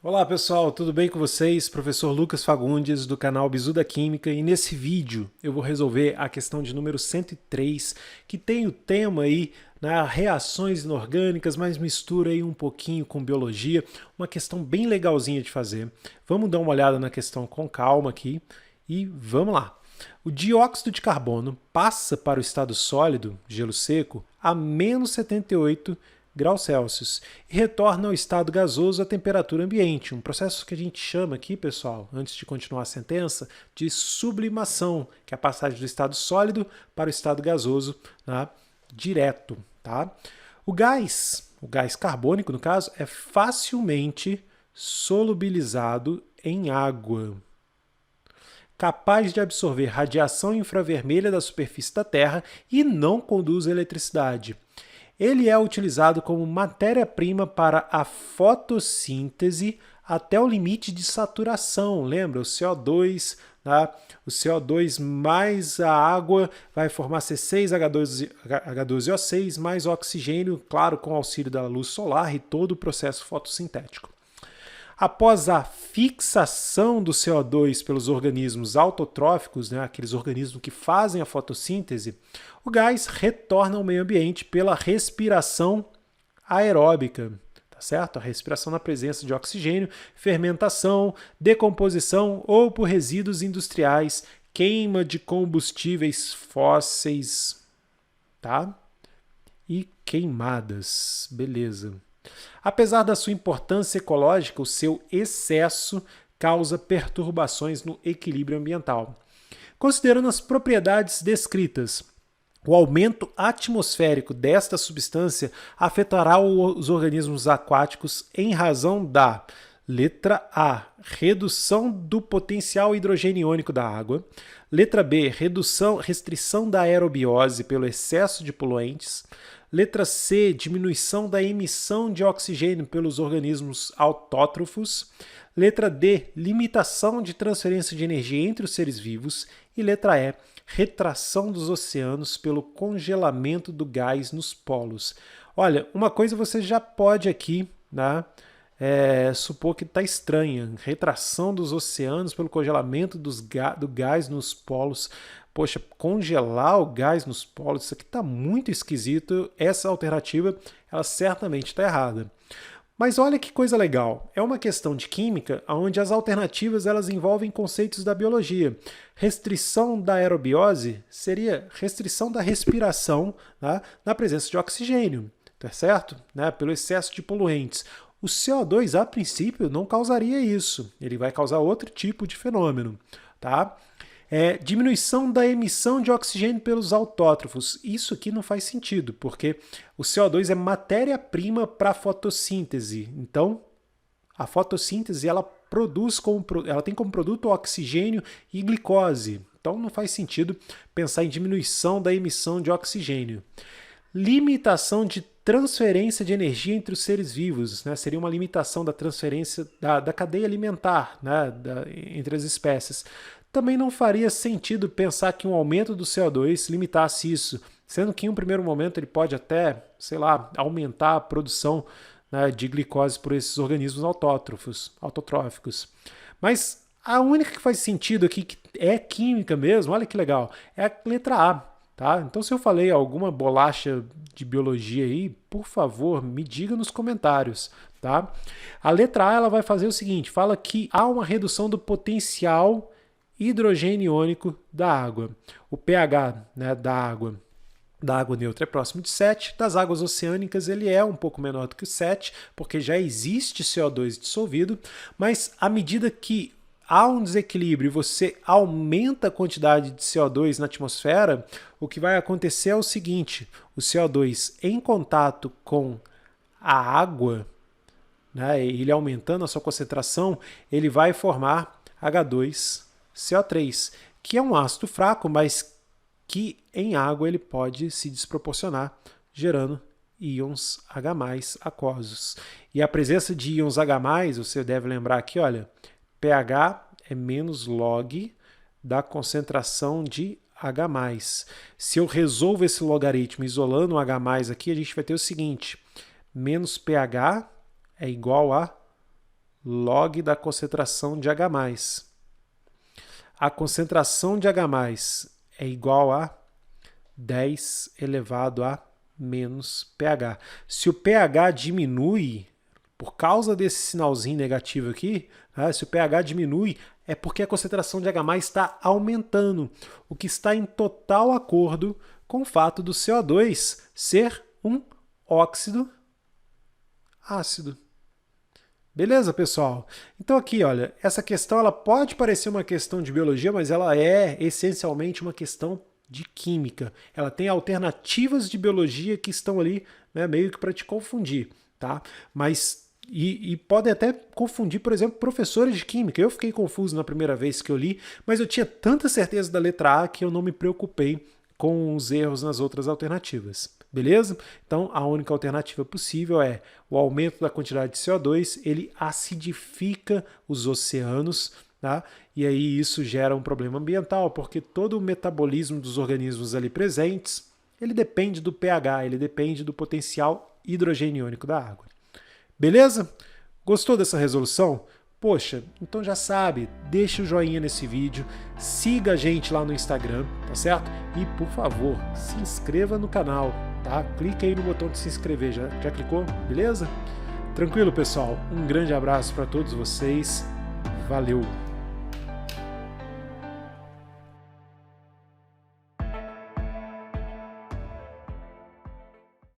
Olá pessoal, tudo bem com vocês? Professor Lucas Fagundes do canal Bizu da Química, e nesse vídeo eu vou resolver a questão de número 103, que tem o tema aí, né, reações inorgânicas, mas mistura aí um pouquinho com biologia, uma questão bem legalzinha de fazer. Vamos dar uma olhada na questão com calma aqui e vamos lá. O dióxido de carbono passa para o estado sólido, gelo seco, a menos 78 graus Celsius e retorna ao estado gasoso à temperatura ambiente, um processo que a gente chama aqui, pessoal, antes de continuar a sentença, de sublimação, que é a passagem do estado sólido para o estado gasoso, né, direto. Tá? O gás carbônico, no caso, é facilmente solubilizado em água, capaz de absorver radiação infravermelha da superfície da Terra e não conduz eletricidade. Ele é utilizado como matéria-prima para a fotossíntese até o limite de saturação. Lembra? O CO2, tá? O CO2 mais a água vai formar C6H12O6 mais oxigênio, claro, com auxílio da luz solar e todo o processo fotossintético. Após a fixação do CO2 pelos organismos autotróficos, né, aqueles organismos que fazem a fotossíntese, o gás retorna ao meio ambiente pela respiração aeróbica, tá certo? A respiração na presença de oxigênio, fermentação, decomposição ou por resíduos industriais, queima de combustíveis fósseis, tá? E queimadas, beleza. Apesar da sua importância ecológica, o seu excesso causa perturbações no equilíbrio ambiental. Considerando as propriedades descritas, o aumento atmosférico desta substância afetará os organismos aquáticos em razão da letra A, redução do potencial hidrogênio-iônico da água. Letra B, restrição da aerobiose pelo excesso de poluentes. Letra C, diminuição da emissão de oxigênio pelos organismos autótrofos. Letra D, limitação de transferência de energia entre os seres vivos. E letra E, retração dos oceanos pelo congelamento do gás nos polos. Olha, uma coisa você já pode aqui, né, supor que está estranha. Retração dos oceanos pelo congelamento do gás nos polos. Poxa, congelar o gás nos polos, isso aqui está muito esquisito. Essa alternativa, ela certamente está errada. Mas olha que coisa legal. É uma questão de química onde as alternativas elas envolvem conceitos da biologia. Restrição da aerobiose seria restrição da respiração, tá, na presença de oxigênio, tá certo? Né, pelo excesso de poluentes. O CO2, a princípio, não causaria isso. Ele vai causar outro tipo de fenômeno, tá? Diminuição da emissão de oxigênio pelos autótrofos. Isso aqui não faz sentido, porque o CO2 é matéria-prima para a fotossíntese. Então, a fotossíntese ela tem como produto oxigênio e glicose. Então, não faz sentido pensar em diminuição da emissão de oxigênio. Limitação de transferência de energia entre os seres vivos, né? Seria uma limitação da transferência da cadeia alimentar, né? Entre as espécies. Também não faria sentido pensar que um aumento do CO2 limitasse isso, sendo que em um primeiro momento ele pode até, sei lá, aumentar a produção, né, de glicose por esses organismos autotróficos. Mas a única que faz sentido aqui, que é química mesmo, olha que legal, é a letra A. Tá? Então, se eu falei alguma bolacha de biologia aí, por favor, me diga nos comentários. Tá? A letra A ela vai fazer o seguinte, fala que há uma redução do potencial hidrogênio iônico da água. O pH, né, da água neutra é próximo de 7, das águas oceânicas ele é um pouco menor do que 7, porque já existe CO2 dissolvido, mas à medida que há um desequilíbrio e você aumenta a quantidade de CO2 na atmosfera, o que vai acontecer é o seguinte, o CO2 em contato com a água, né, ele aumentando a sua concentração, ele vai formar H2CO3, que é um ácido fraco, mas que em água ele pode se desproporcionar, gerando íons H+ aquosos. E a presença de íons H+, você deve lembrar aqui, olha, pH é menos log da concentração de H+. Se eu resolvo esse logaritmo isolando o H+ aqui, a gente vai ter o seguinte, menos pH é igual a log da concentração de H+. A concentração de H+ é igual a 10 elevado a menos pH. Se o pH diminui, por causa desse sinalzinho negativo aqui, se o pH diminui, é porque a concentração de H+ está aumentando, o que está em total acordo com o fato do CO2 ser um óxido ácido. Beleza, pessoal? Então aqui, olha, essa questão ela pode parecer uma questão de biologia, mas ela é essencialmente uma questão de química. Ela tem alternativas de biologia que estão ali, né, meio que para te confundir, tá? Mas e pode até confundir, por exemplo, professores de química. Eu fiquei confuso na primeira vez que eu li, mas eu tinha tanta certeza da letra A que eu não me preocupei com os erros nas outras alternativas. Beleza? Então, a única alternativa possível é o aumento da quantidade de CO2, ele acidifica os oceanos, tá? E aí isso gera um problema ambiental, porque todo o metabolismo dos organismos ali presentes, ele depende do pH, ele depende do potencial hidrogeniônico da água. Beleza? Gostou dessa resolução? Poxa, então já sabe, deixa o joinha nesse vídeo, siga a gente lá no Instagram, tá certo? E, por favor, se inscreva no canal, tá? Clica aí no botão de se inscrever, já clicou? Beleza? Tranquilo, pessoal? Um grande abraço para todos vocês, valeu!